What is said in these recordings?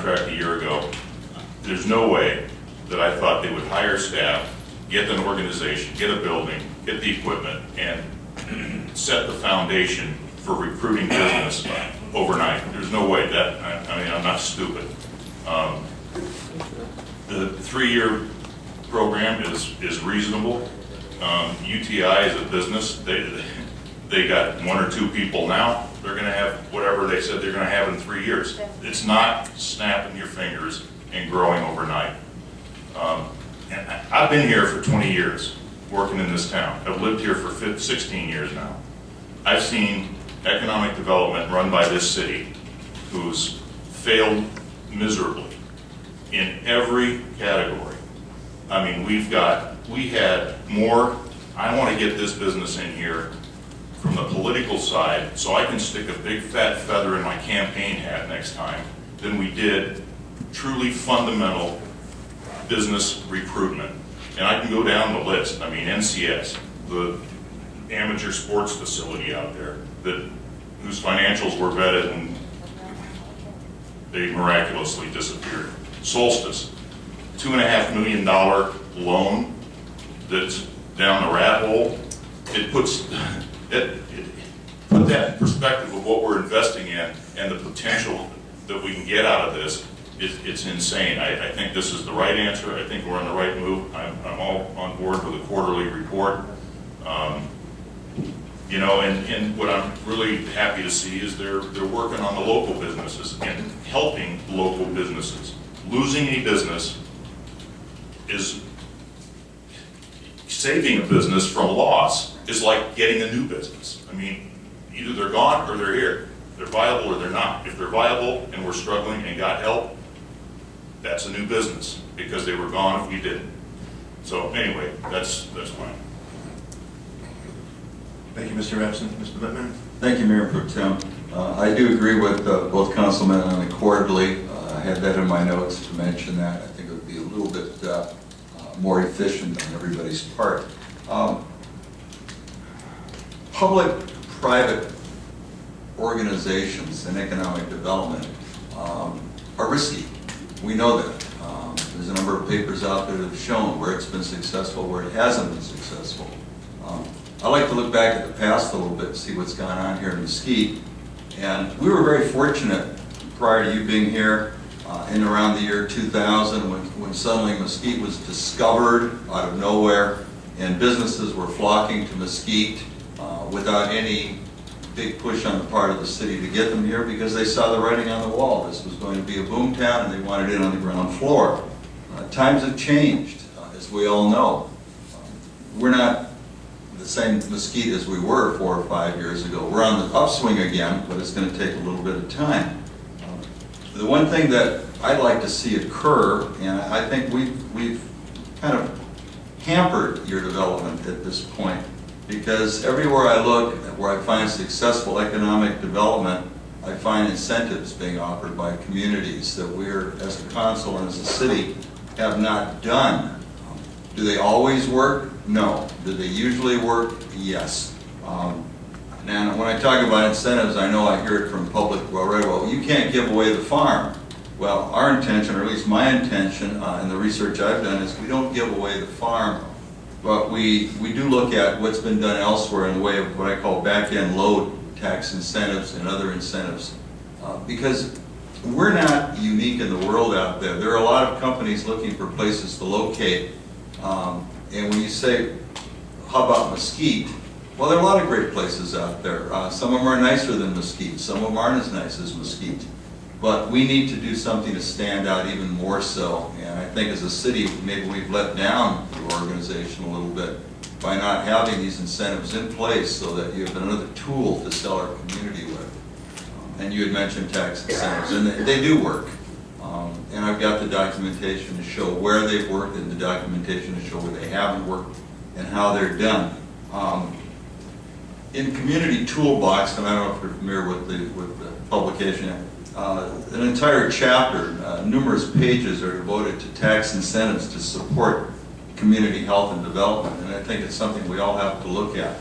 contract a year ago, there's no way that I thought they would hire staff, get an organization, get a building, get the equipment, and set the foundation for recruiting business overnight. There's no way that, I mean, I'm not stupid. The 3-year program is reasonable. UTI is a business. They got 1 or 2 people now. They're going to have whatever they said they're going to have in 3 years. It's not snapping your fingers and growing overnight. And I've been here for 20 years, working in this town. I've lived here for 16 years now. I've seen economic development run by this city who's failed miserably in every category. I mean, we had more, I want to get this business in here from the political side so I can stick a big fat feather in my campaign hat next time than we did truly fundamental business recruitment. And I can go down the list. I mean, NCS, the amateur sports facility out there whose financials were vetted and they miraculously disappeared. Solstice, $2.5 million loan that's down the rat hole. It puts put that in perspective of what we're investing in and the potential that we can get out of this. It's insane. I think this is the right answer. I think we're on the right move. I'm all on board with a quarterly report. You know, and what I'm really happy to see is they're working on the local businesses and helping local businesses. Losing a business is saving a business from loss is like getting a new business. I mean, either they're gone or they're here. They're viable or they're not. If they're viable and we're struggling and got help, that's a new business because they were gone if we didn't. So anyway, that's mine. Thank you, Mr. Epson. Mr. Lippman? Thank you, Mayor Pro Tem. I do agree with both councilmen on the quarterly. I had that in my notes to mention that. I think it would be a little bit more efficient on everybody's part. Public-private organizations and economic development are risky. We know that. There's a number of papers out there that have shown where it's been successful, where it hasn't been successful. I like to look back at the past a little bit and see what's gone on here in Mesquite. And we were very fortunate prior to you being here in around the year 2000 when suddenly Mesquite was discovered out of nowhere and businesses were flocking to Mesquite without any big push on the part of the city to get them here because they saw the writing on the wall. This was going to be a boom town and they wanted it on the ground floor. Times have changed, as we all know. We're not the same Mesquite as we were 4 or 5 years ago. We're on the upswing again, but it's going to take a little bit of time. The one thing that I'd like to see occur, and I think we've kind of hampered your development at this point, because everywhere I look, where I find successful economic development, I find incentives being offered by communities that we're, as a council and as a city, have not done. Do they always work? No. Do they usually work? Yes. Now, when I talk about incentives, I know I hear it from public, well, you can't give away the farm. Well, our intention, or at least my intention in the research I've done, is we don't give away the farm, but we do look at what's been done elsewhere in the way of what I call back-end load tax incentives and other incentives. Because we're not unique in the world out there. There are a lot of companies looking for places to locate. And when you say, how about Mesquite? Well, there are a lot of great places out there. Some of them are nicer than Mesquite. Some of them aren't as nice as Mesquite. But we need to do something to stand out even more so. And I think as a city, maybe we've let down the organization a little bit by not having these incentives in place so that you have another tool to sell our community with. And you had mentioned tax incentives, and they do work. And I've got the documentation to show where they've worked and the documentation to show where they haven't worked and how they're done. In Community Toolbox, and I don't know if you're familiar with the publication, an entire chapter, numerous pages are devoted to tax incentives to support community health and development, and I think it's something we all have to look at.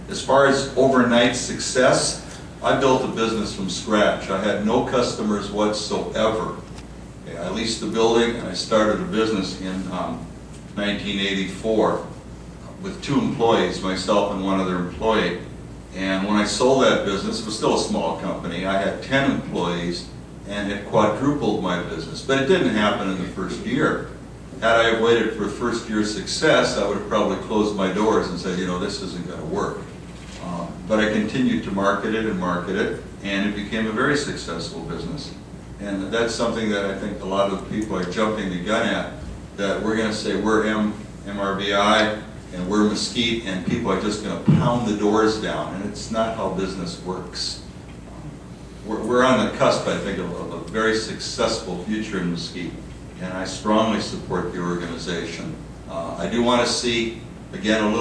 As far as overnight success, I built a business from scratch. I had no customers whatsoever. Okay, I leased the building and I started a business in 1984 with 2 employees, myself and one other employee. And when I sold that business, it was still a small company. I had 10 employees and it quadrupled my business. But it didn't happen in the first year. Had I waited for first year success, I would have probably closed my doors and said, you know, this isn't going to work. But I continued to market it, and it became a very successful business. And that's something that I think a lot of people are jumping the gun at, that we're going to say we're MRBI and we're Mesquite, and people are just going to pound the doors down, and it's not how business works. We're on the cusp, I think, of a very successful future in Mesquite, and I strongly support the organization. I do want to see, again,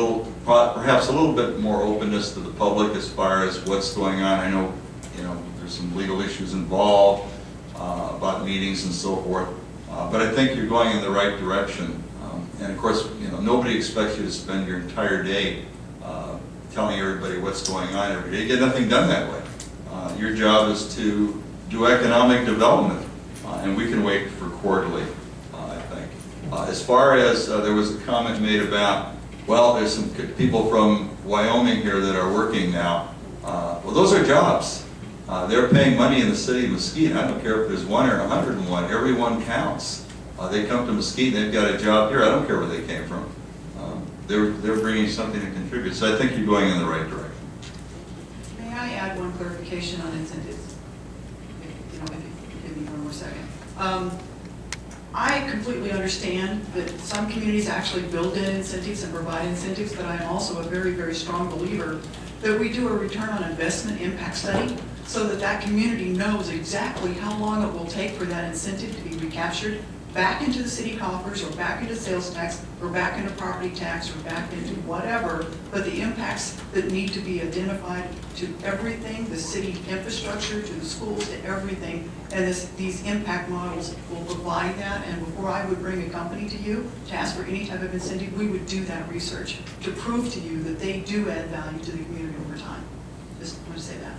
perhaps a little bit more openness to the public as far as what's going on. I know, there's some legal issues involved about meetings and so forth, but I think you're going in the right direction. And of course, nobody expects you to spend your entire day telling everybody what's going on every day. You get nothing done that way. Your job is to do economic development, and we can wait for quarterly, I think. As far as there was a comment made about, well, there's some people from Wyoming here that are working now. Well, those are jobs. They're paying money in the city of Mesquite. I don't care if there's 1 or 101. Everyone counts. They come to Mesquite and they've got a job here. I don't care where they came from. They're bringing something to contribute. So I think you're going in the right direction. May I add one clarification on incentives? If you give me 1 more second. I completely understand that some communities actually build in incentives and provide incentives, but I am also a very, very strong believer that we do a return on investment impact study so that that community knows exactly how long it will take for that incentive to be recaptured back into the city coffers, or back into sales tax, or back into property tax, or back into whatever, but the impacts that need to be identified to everything, the city infrastructure, to the schools, to everything, and these impact models will provide that. And before I would bring a company to you to ask for any type of incentive, we would do that research to prove to you that they do add value to the community over time. Just want to say that.